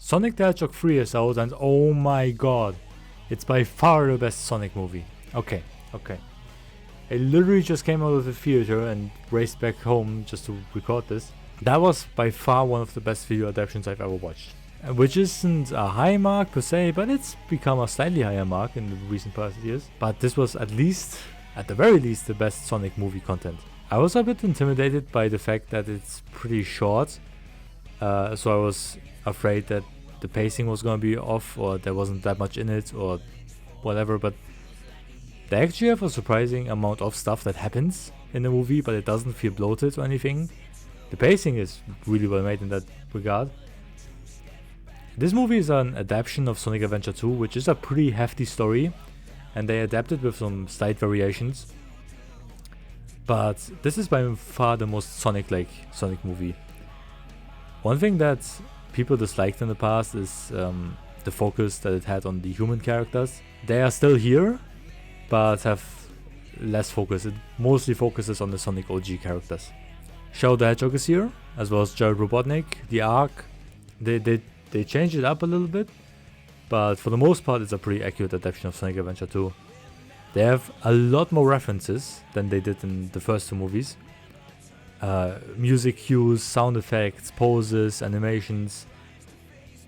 Sonic the Hedgehog 3 is out, and oh my god, it's by far the best Sonic movie. Okay. I literally just came out of the theater and raced back home just to record this. That was by far one of the best video adaptations I've ever watched. Which isn't a high mark per se, but it's become a slightly higher mark in the recent past years. But this was at the very least, the best Sonic movie content. I was a bit intimidated by the fact that it's pretty short. So I was afraid that the pacing was gonna be off, or there wasn't that much in it, or whatever, but they actually have a surprising amount of stuff that happens in the movie, but it doesn't feel bloated or anything. The pacing is really well made in that regard. This movie is an adaptation of Sonic Adventure 2, which is a pretty hefty story, and they adapted with some slight variations. But this is by far the most Sonic-like Sonic movie. One thing that people disliked in the past is the focus that it had on the human characters. They are still here, but have less focus. It mostly focuses on the Sonic OG characters. Shadow the Hedgehog is here, as well as Jared Robotnik. The arc, they changed it up a little bit, but for the most part it's a pretty accurate adaptation of Sonic Adventure 2. They have a lot more references than they did in the first two movies. Music cues, sound effects, poses, animations,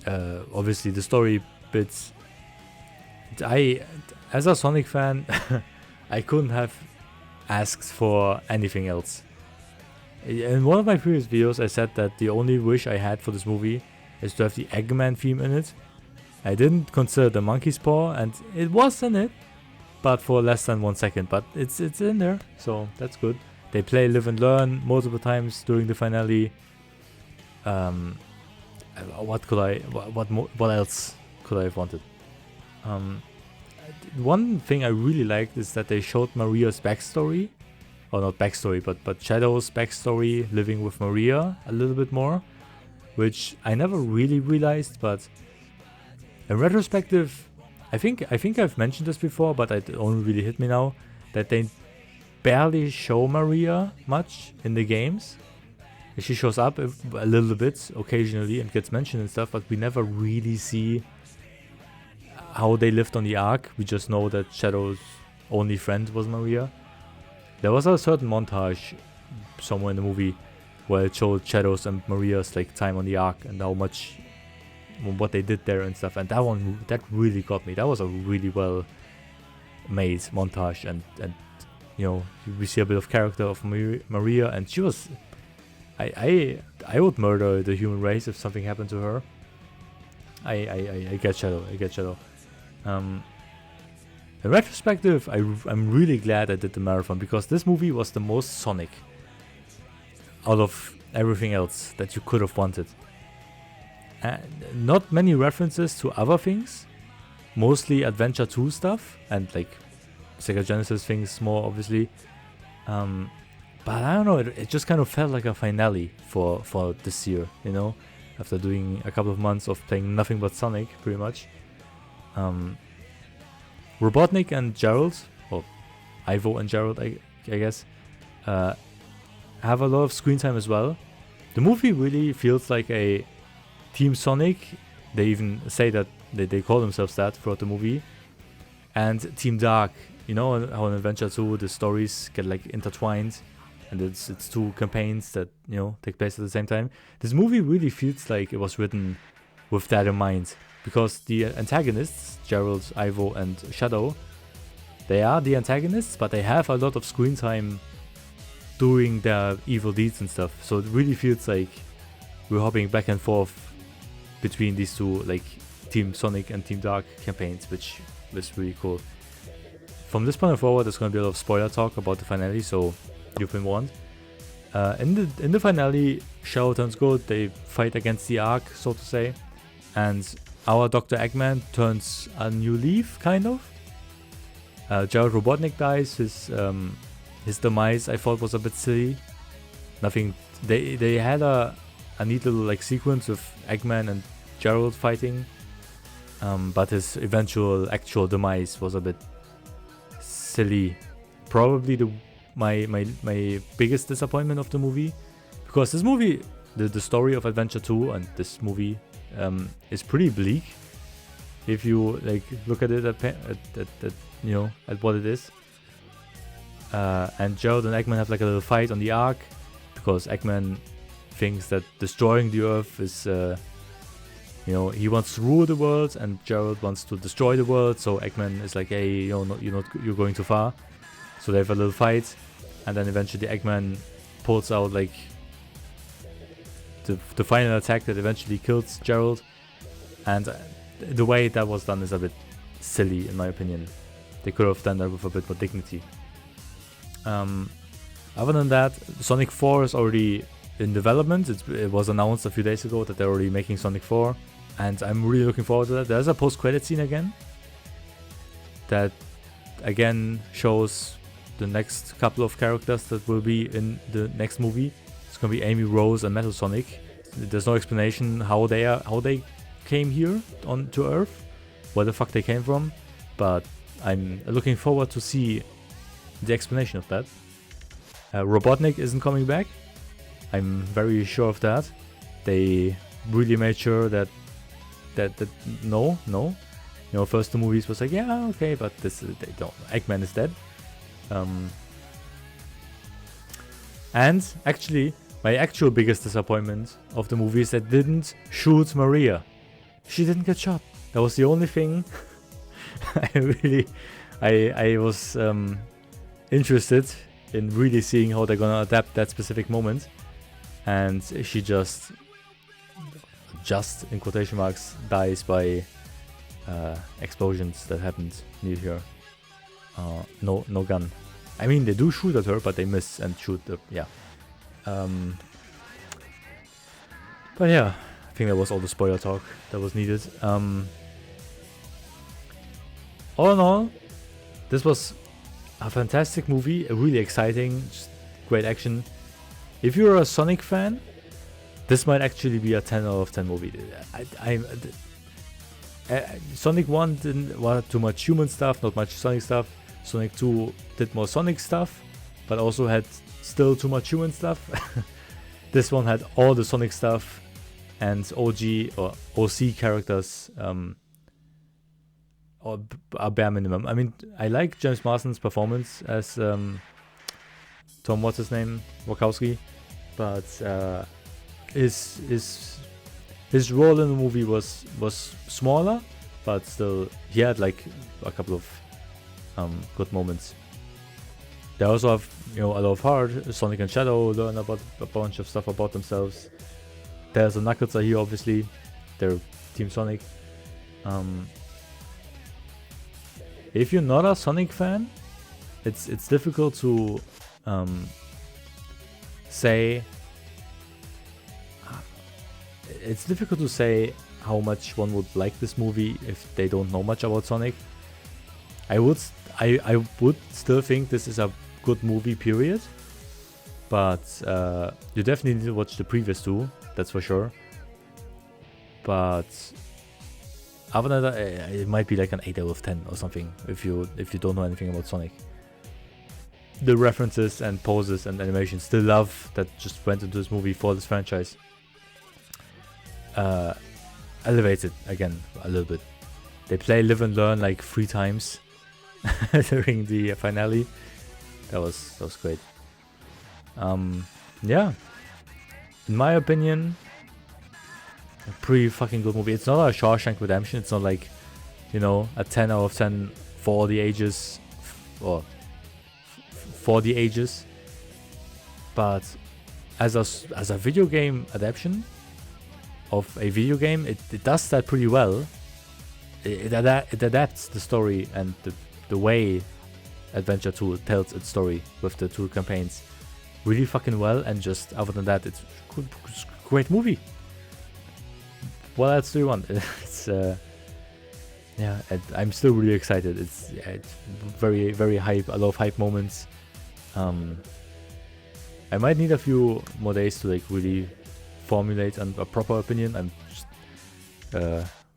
obviously the story bits. As a Sonic fan, I couldn't have asked for anything else. In one of my previous videos I said that the only wish I had for this movie is to have the Eggman theme in it. I didn't consider the monkey's paw, and it was in it, but for less than 1 second, but it's in there, so that's good. They play Live and Learn multiple times during the finale. What else could I have wanted? One thing I really liked is that they showed Maria's backstory, or not backstory, but Shadow's backstory, living with Maria a little bit more, which I never really realized, but in retrospective, I think I've mentioned this before, but it only really hit me now, that they barely show Maria much in the games. She shows up a little bit occasionally and gets mentioned and stuff, but we never really see how they lived on the Ark. We just know that Shadow's only friend was Maria. There was a certain montage somewhere in the movie where it showed Shadow's and Maria's time on the Ark and how much, what they did there and stuff, and that really got me. That was a really well made montage, and we see a bit of character of Maria, and she was, I would murder the human race if something happened to her. I get Shadow. In retrospective, I'm really glad I did the marathon, because this movie was the most Sonic out of everything else that you could have wanted. Not many references to other things, mostly Adventure 2 stuff and Sega Genesis things more obviously. But I don't know, it just kind of felt like a finale for this year, after doing a couple of months of playing nothing but Sonic, pretty much. Robotnik and Gerald, or Ivo and Gerald, I guess, have a lot of screen time as well. The movie really feels like a Team Sonic. They even say that they call themselves that throughout the movie. And Team Dark, how in Adventure 2 the stories get intertwined, and it's two campaigns that take place at the same time. This movie really feels like it was written with that in mind, because the antagonists, Gerald, Ivo, and Shadow, they are the antagonists, but they have a lot of screen time doing their evil deeds and stuff. So it really feels like we're hopping back and forth between these two, Team Sonic and Team Dark campaigns, which is really cool. From this point forward, there's going to be a lot of spoiler talk about the finale, so you've been warned. In the finale, Shadow turns good. They fight against the Ark, so to say, and our Dr. Eggman turns a new leaf, kind of. Jared Robotnik dies. His demise, I thought, was a bit silly. Nothing. They had a neat little sequence of Eggman and Gerald fighting, but his actual demise was a bit silly. Probably my biggest disappointment of the movie, because this movie, the story of Adventure 2 and this movie is pretty bleak if you like look at it at what it is. And Gerald and Eggman have like a little fight on the Ark because Eggman thinks that destroying the Earth is, he wants to rule the world, and Gerald wants to destroy the world. So Eggman is like, hey, you're going too far. So they have a little fight, and then eventually Eggman pulls out like the final attack that eventually kills Gerald. And the way that was done is a bit silly, in my opinion. They could have done that with a bit more dignity. Other than that, Sonic 4 is already in development. It was announced a few days ago that they're already making Sonic 4, and I'm really looking forward to that. There's a post-credit scene again that again shows the next couple of characters that will be in the next movie. It's gonna be Amy, Rose, and Metal Sonic. There's no explanation how they came here to Earth, where the fuck they came from, but I'm looking forward to see the explanation of that. Robotnik isn't coming back. I'm very sure of that. They really made sure that no. First two movies was like, yeah, okay, but this they don't. Eggman is dead. And actually, my actual biggest disappointment of the movie is that they didn't shoot Maria. She didn't get shot. That was the only thing. I was interested in really seeing how they're gonna adapt that specific moment, and she just in quotation marks dies by explosions that happened near her. No gun. I mean, they do shoot at her, but they miss and shoot. But yeah, I think that was all the spoiler talk that was needed. All in all, this was a fantastic movie, really exciting, just great action. If you're a Sonic fan, this might actually be a 10 out of 10 movie. Sonic 1 didn't want too much human stuff, not much Sonic stuff. Sonic 2 did more Sonic stuff, but also had still too much human stuff. This one had all the Sonic stuff and OG or OC characters, or a bare minimum. I mean, I like James Marsden's performance as Tom, what's his name, Wachowski, but his role in the movie was smaller, but still he had like a couple of good moments. They also have a lot of heart. Sonic and Shadow learn about a bunch of stuff about themselves. There's the Knuckles are here, obviously. They're Team Sonic. If you're not a Sonic fan, it's difficult to say. It's difficult to say how much one would like this movie if they don't know much about Sonic. I would still think this is a good movie, period. But you definitely need to watch the previous two, that's for sure. But other than that, it might be like an 8 out of 10 or something if you don't know anything about Sonic. The references and poses and animations, the love that just went into this movie for this franchise, elevates it again a little bit. They play Live and Learn like 3 times during the finale. That was great. Yeah, in my opinion, a pretty fucking good movie. It's not a Shawshank Redemption. It's not like, a 10 out of 10 for the ages, or for the ages. But as a video game adaptation of a video game, it does that pretty well. It adapts the story and the way Adventure 2 tells its story with the 2 campaigns really fucking well, and just other than that, it's a great movie. What else do you want? It's yeah, I'm still really excited. It's very, very hype, a lot of hype moments. I might need a few more days to like really formulate a proper opinion. I'm just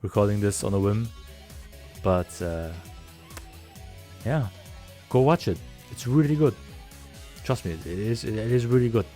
recording this on a whim, but yeah, go watch it. It's really good. Trust me, it is really good.